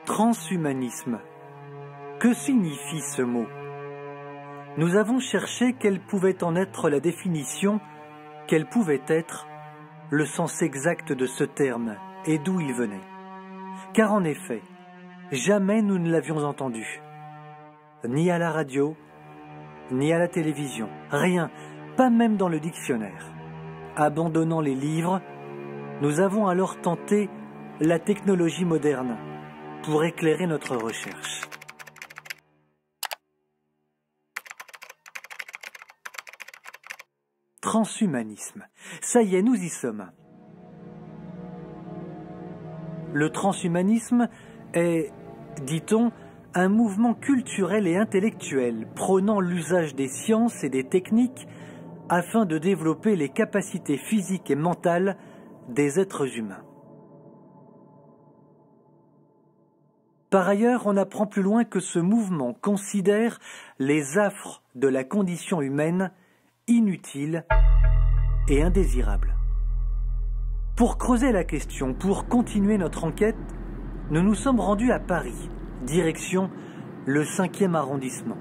Transhumanisme. Que signifie ce mot? Nous avons cherché quelle pouvait en être la définition, quel pouvait être le sens exact de ce terme et d'où il venait. Car en effet, jamais nous ne l'avions entendu. Ni à la radio, ni à la télévision. Rien, pas même dans le dictionnaire. Abandonnant les livres, nous avons alors tenté la technologie moderne pour éclairer notre recherche. Transhumanisme. Ça y est, nous y sommes. Le transhumanisme est, dit-on, un mouvement culturel et intellectuel prônant l'usage des sciences et des techniques afin de développer les capacités physiques et mentales des êtres humains. Par ailleurs, on apprend plus loin que ce mouvement considère les affres de la condition humaine inutiles et indésirables. Pour creuser la question, pour continuer notre enquête, nous nous sommes rendus à Paris, direction le 5e arrondissement.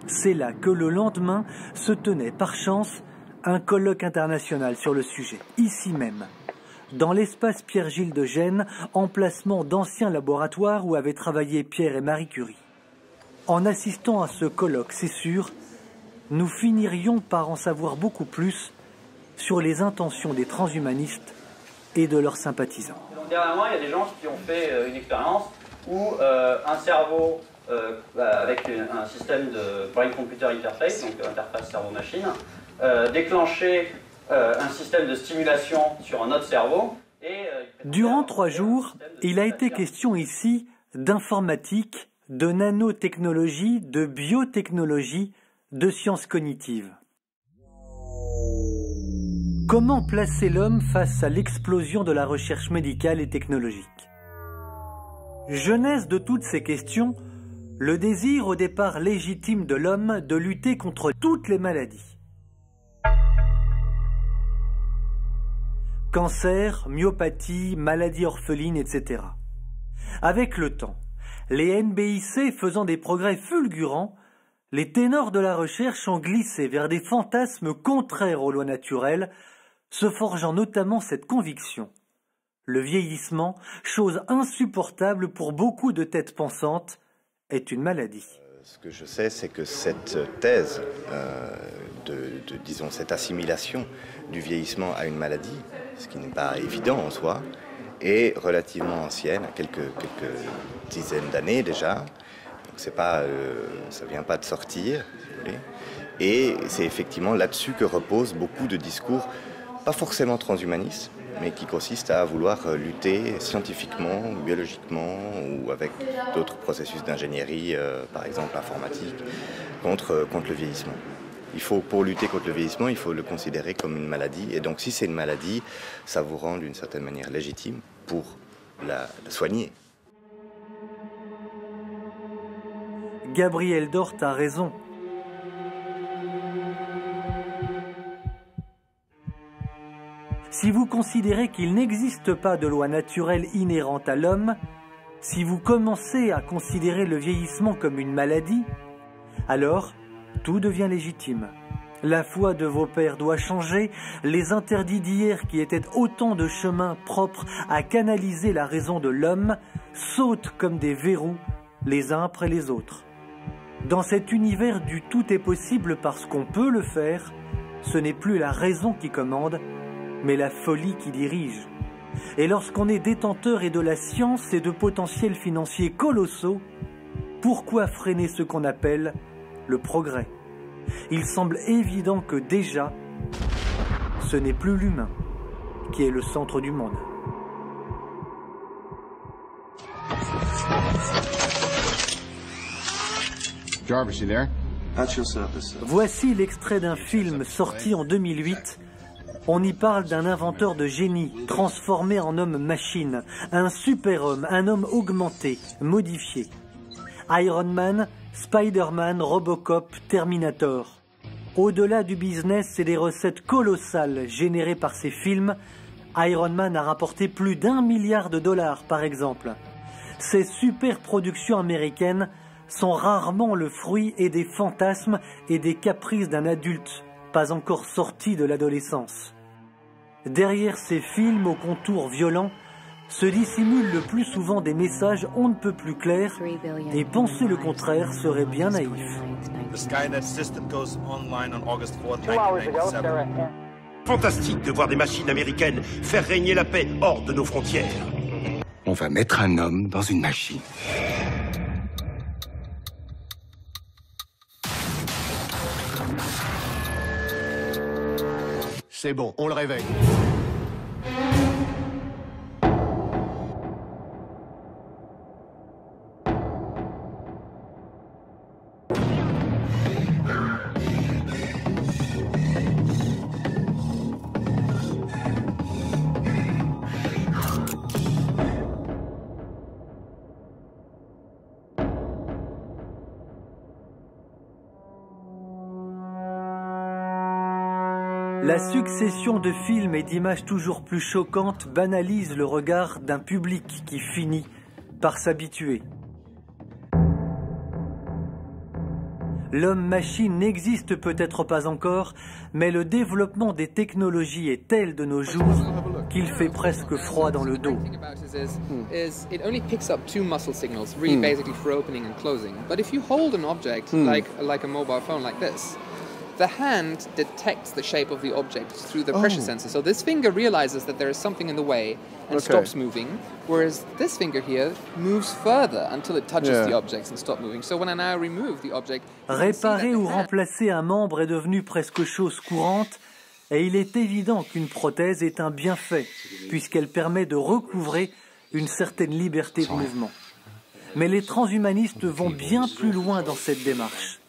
C'est là que le lendemain se tenait par chance un colloque international sur le sujet, ici même, dans l'espace Pierre-Gilles de Gênes, emplacement d'anciens laboratoires où avaient travaillé Pierre et Marie Curie. En assistant à ce colloque, c'est sûr, nous finirions par en savoir beaucoup plus sur les intentions des transhumanistes et de leurs sympathisants. Donc dernièrement, il y a des gens qui ont fait une expérience où un cerveau avec un système de brain computer interface, donc interface cerveau-machine, déclenchait un système de stimulation sur un autre cerveau. Durant 3 jours, il a été question ici d'informatique, de nanotechnologie, de biotechnologie, de sciences cognitives. Comment placer l'homme face à l'explosion de la recherche médicale et technologique? Genèse de toutes ces questions, le désir au départ légitime de l'homme de lutter contre toutes les maladies. Cancer, myopathie, maladies orphelines, etc. Avec le temps, les NBIC faisant des progrès fulgurants, les ténors de la recherche ont glissé vers des fantasmes contraires aux lois naturelles, se forgeant notamment cette conviction. Le vieillissement, chose insupportable pour beaucoup de têtes pensantes, est une maladie. Ce que je sais, c'est que cette thèse, disons, cette assimilation du vieillissement à une maladie, ce qui n'est pas évident en soi, est relativement ancienne, à quelques dizaines d'années déjà. Donc c'est pas, ça vient pas de sortir, si vous voulez. Et c'est effectivement là-dessus que reposent beaucoup de discours, pas forcément transhumanistes, mais qui consistent à vouloir lutter scientifiquement, biologiquement ou avec d'autres processus d'ingénierie, par exemple informatique, contre le vieillissement. Pour lutter contre le vieillissement, il faut le considérer comme une maladie. Et donc si c'est une maladie, ça vous rend d'une certaine manière légitime pour la soigner. Gabriel Dort a raison. Si vous considérez qu'il n'existe pas de loi naturelle inhérente à l'homme, si vous commencez à considérer le vieillissement comme une maladie, alors tout devient légitime. La foi de vos pères doit changer, les interdits d'hier qui étaient autant de chemins propres à canaliser la raison de l'homme sautent comme des verrous les uns après les autres. Dans cet univers du tout est possible parce qu'on peut le faire, ce n'est plus la raison qui commande, mais la folie qui dirige. Et lorsqu'on est détenteur et de la science et de potentiels financiers colossaux, pourquoi freiner ce qu'on appelle le progrès? Il semble évident que déjà, ce n'est plus l'humain qui est le centre du monde. Jarvis, you there? Voici l'extrait d'un film sorti en 2008. On y parle d'un inventeur de génie, transformé en homme-machine, un super-homme, un homme augmenté, modifié. Iron Man, Spider-Man, Robocop, Terminator. Au-delà du business et des recettes colossales générées par ces films, Iron Man a rapporté plus d'1 milliard de dollars par exemple. Ces super-productions américaines sont rarement le fruit et des fantasmes et des caprices d'un adulte, pas encore sorti de l'adolescence. Derrière ces films aux contours violents, se dissimulent le plus souvent des messages on ne peut plus clairs, et penser le contraire serait bien naïf. Fantastique de voir des machines américaines faire régner la paix hors de nos frontières. On va mettre un homme dans une machine. C'est bon, on le réveille. La succession de films et d'images toujours plus choquantes banalise le regard d'un public qui finit par s'habituer. L'homme-machine n'existe peut-être pas encore, mais le développement des technologies est tel de nos jours qu'il fait presque froid dans le dos. It only picks up two muscle signals, really basically for opening and closing. But if you hold an object like a mobile phone like this, the hand detects the shape of the object through the pressure sensor. So this finger realizes that there is something in the way and stops moving, whereas this finger here moves further until it touches the objects and stops moving. So when I now remove the object... Réparer ou remplacer un membre est devenu presque chose courante, et il est évident qu'une prothèse est un bienfait, puisqu'elle permet de recouvrer une certaine liberté de mouvement. Mais les transhumanistes vont bien plus loin dans cette démarche.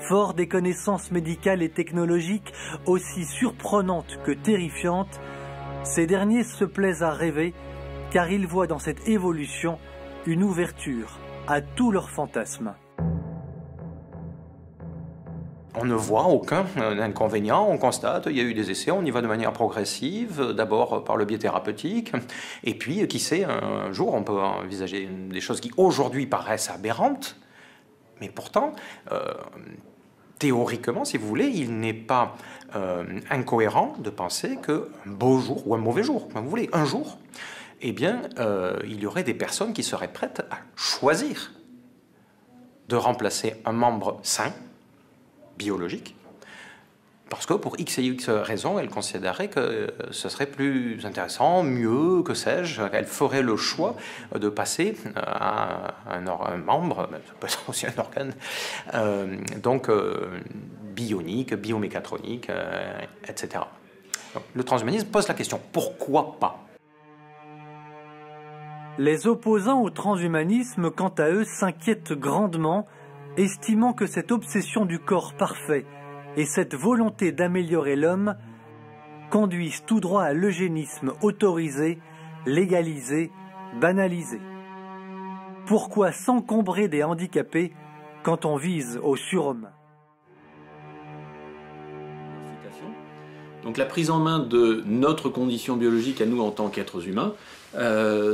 Fort des connaissances médicales et technologiques aussi surprenantes que terrifiantes, ces derniers se plaisent à rêver car ils voient dans cette évolution une ouverture à tous leurs fantasmes. On ne voit aucun inconvénient, on constate, il y a eu des essais, on y va de manière progressive, d'abord par le biais thérapeutique, et puis, qui sait, un jour on peut envisager des choses qui aujourd'hui paraissent aberrantes, mais pourtant, théoriquement, si vous voulez, il n'est pas incohérent de penser qu'un beau jour, ou un mauvais jour, comme vous voulez, un jour, eh bien, il y aurait des personnes qui seraient prêtes à choisir de remplacer un membre sain, biologique, parce que pour X et X raisons, elle considérait que ce serait plus intéressant, mieux, que sais-je, elle ferait le choix de passer à un membre, ça peut être aussi un organe, donc bionique, biomécatronique, etc. Donc, le transhumanisme pose la question, pourquoi pas ? Les opposants au transhumanisme, quant à eux, s'inquiètent grandement, estimant que cette obsession du corps parfait et cette volonté d'améliorer l'homme conduisent tout droit à l'eugénisme autorisé, légalisé, banalisé. Pourquoi s'encombrer des handicapés quand on vise au surhomme ? Donc la prise en main de notre condition biologique à nous en tant qu'êtres humains,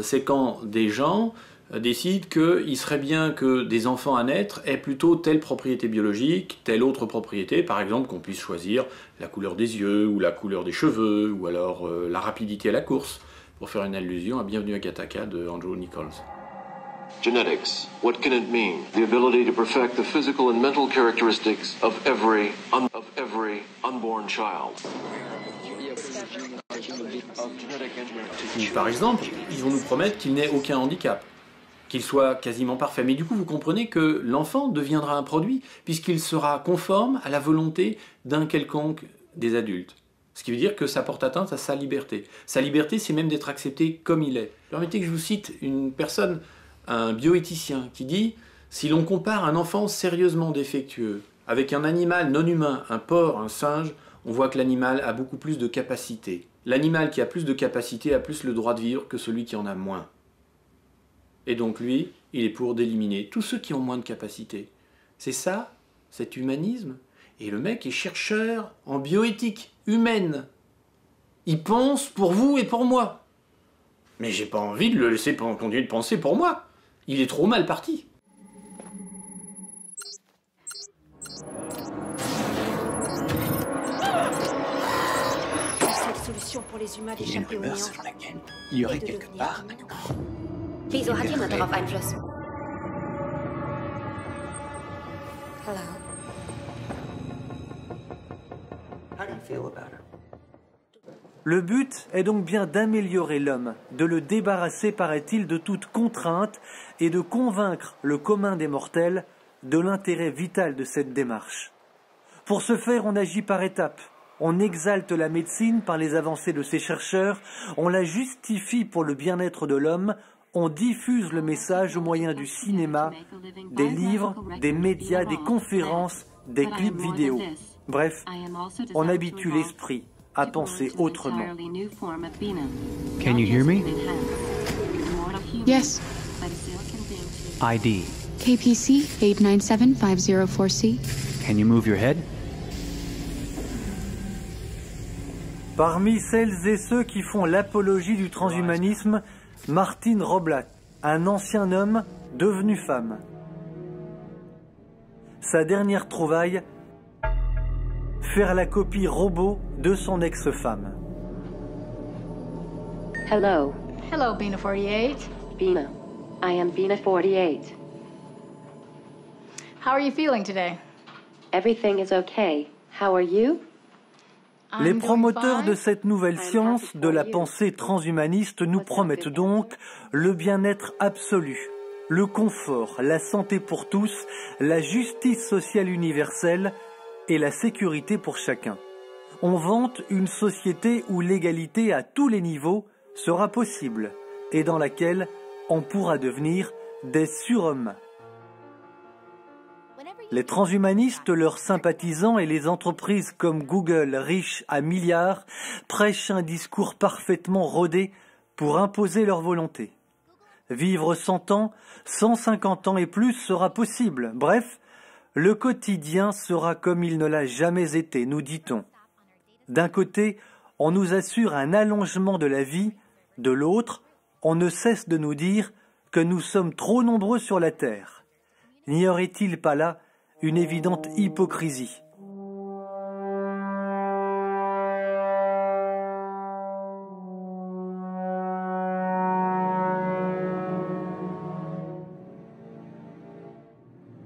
c'est quand des gens décident qu'il serait bien que des enfants à naître aient plutôt telle propriété biologique, telle autre propriété, par exemple qu'on puisse choisir la couleur des yeux, ou la couleur des cheveux, ou alors la rapidité à la course, pour faire une allusion à Bienvenue à Gattaca de Andrew Nichols. Genetics, what can it mean? The ability to perfect the physical and mental characteristics of every unborn child. Par exemple, ils vont nous promettre qu'il n'ait aucun handicap, qu'il soit quasiment parfait. Mais du coup, vous comprenez que l'enfant deviendra un produit, puisqu'il sera conforme à la volonté d'un quelconque des adultes. Ce qui veut dire que ça porte atteinte à sa liberté. Sa liberté, c'est même d'être accepté comme il est. Permettez que je vous cite une personne, un bioéthicien, qui dit « Si l'on compare un enfant sérieusement défectueux avec un animal non humain, un porc, un singe, on voit que l'animal a beaucoup plus de capacité. L'animal qui a plus de capacité a plus le droit de vivre que celui qui en a moins. Et donc lui, il est pour d'éliminer tous ceux qui ont moins de capacité. C'est ça, cet humanisme. Et le mec est chercheur en bioéthique humaine. Il pense pour vous et pour moi. Mais j'ai pas envie de le laisser continuer de penser pour moi. Il est trop mal parti. Solution pour les humains d'échapper au néant. Selon laquelle il y aurait quelque part. Wieso hat jemand darauf Einfluss? Hello. How do you feel about her? Le but est donc bien d'améliorer l'homme, de le débarrasser, paraît-il, de toute contrainte et de convaincre le commun des mortels de l'intérêt vital de cette démarche. Pour ce faire, on agit par étapes. On exalte la médecine par les avancées de ses chercheurs, on la justifie pour le bien-être de l'homme, on diffuse le message au moyen du cinéma, des livres, des médias, des conférences, des clips vidéo. Bref, on habitue l'esprit à penser autrement. Can you hear me? Yes. ID. KPC 897504C. Can you move your head? Parmi celles et ceux qui font l'apologie du transhumanisme, Martine Roblat, un ancien homme devenu femme. Sa dernière trouvaille, faire la copie robot de son ex-femme. Hello. Hello, Bina 48. Bina. I am Bina 48. How are you feeling today? Everything is okay. How are you? Les promoteurs de cette nouvelle science, de la pensée transhumaniste, nous promettent donc le bien-être absolu, le confort, la santé pour tous, la justice sociale universelle et la sécurité pour chacun. On vante une société où l'égalité à tous les niveaux sera possible et dans laquelle on pourra devenir des surhommes. Les transhumanistes, leurs sympathisants et les entreprises comme Google, riches à milliards, prêchent un discours parfaitement rodé pour imposer leur volonté. Vivre 100 ans, 150 ans et plus sera possible. Bref, le quotidien sera comme il ne l'a jamais été, nous dit-on. D'un côté, on nous assure un allongement de la vie, de l'autre, on ne cesse de nous dire que nous sommes trop nombreux sur la Terre. N'y aurait-il pas là une évidente hypocrisie?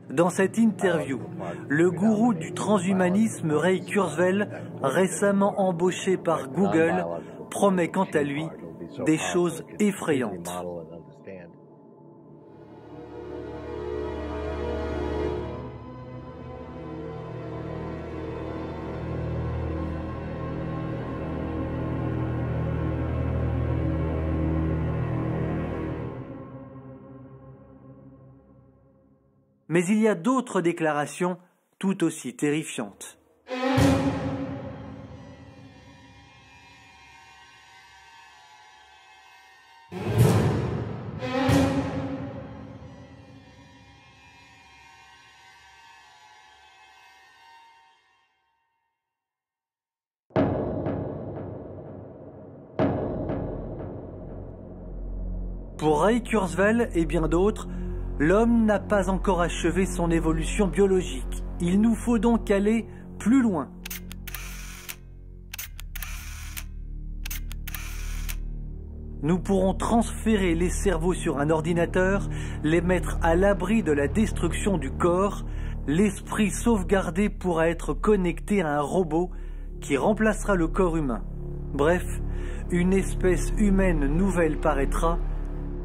Dans cette interview, le gourou du transhumanisme Ray Kurzweil, récemment embauché par Google, promet quant à lui des choses effrayantes. Mais il y a d'autres déclarations tout aussi terrifiantes. Pour Ray Kurzweil et bien d'autres, l'homme n'a pas encore achevé son évolution biologique. Il nous faut donc aller plus loin. Nous pourrons transférer les cerveaux sur un ordinateur, les mettre à l'abri de la destruction du corps. L'esprit sauvegardé pourra être connecté à un robot qui remplacera le corps humain. Bref, une espèce humaine nouvelle paraîtra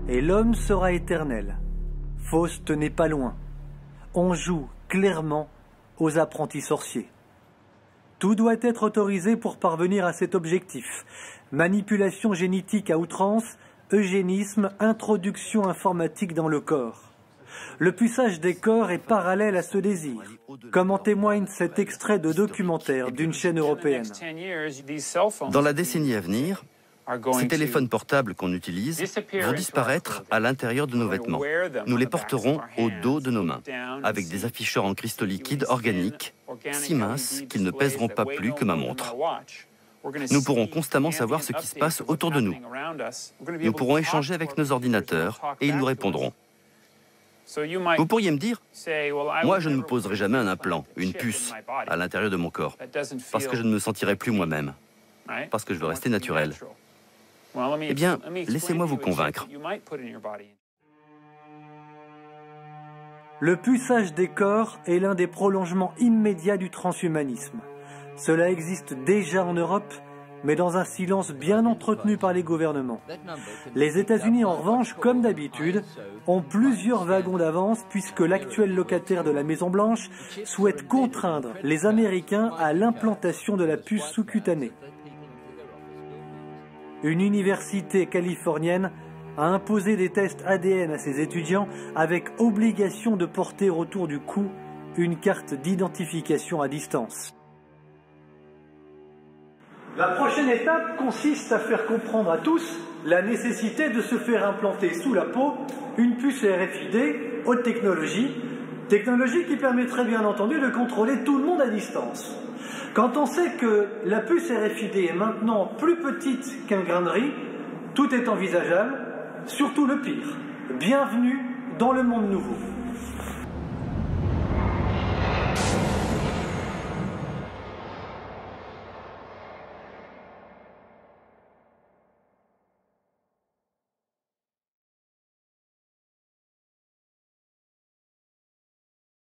et l'homme sera éternel. Faust n'est pas loin. On joue clairement aux apprentis sorciers. Tout doit être autorisé pour parvenir à cet objectif. Manipulation génétique à outrance, eugénisme, introduction informatique dans le corps. Le puçage des corps est parallèle à ce désir, comme en témoigne cet extrait de documentaire d'une chaîne européenne. Dans la décennie à venir, ces téléphones portables qu'on utilise vont disparaître à l'intérieur de nos vêtements. Nous les porterons au dos de nos mains, avec des afficheurs en cristaux liquides organiques, si minces qu'ils ne pèseront pas plus que ma montre. Nous pourrons constamment savoir ce qui se passe autour de nous. Nous pourrons échanger avec nos ordinateurs et ils nous répondront. Vous pourriez me dire, moi je ne me poserai jamais un implant, une puce, à l'intérieur de mon corps, parce que je ne me sentirai plus moi-même, parce que je veux rester naturel. Eh bien, laissez-moi vous convaincre. Le puçage des corps est l'un des prolongements immédiats du transhumanisme. Cela existe déjà en Europe, mais dans un silence bien entretenu par les gouvernements. Les États-Unis, en revanche, comme d'habitude, ont plusieurs wagons d'avance puisque l'actuel locataire de la Maison-Blanche souhaite contraindre les Américains à l'implantation de la puce sous-cutanée. Une université californienne a imposé des tests ADN à ses étudiants avec obligation de porter autour du cou une carte d'identification à distance. La prochaine étape consiste à faire comprendre à tous la nécessité de se faire implanter sous la peau une puce RFID haute technologie, technologie qui permettrait bien entendu de contrôler tout le monde à distance. Quand on sait que la puce RFID est maintenant plus petite qu'un grain de riz, tout est envisageable, surtout le pire. Bienvenue dans le monde nouveau.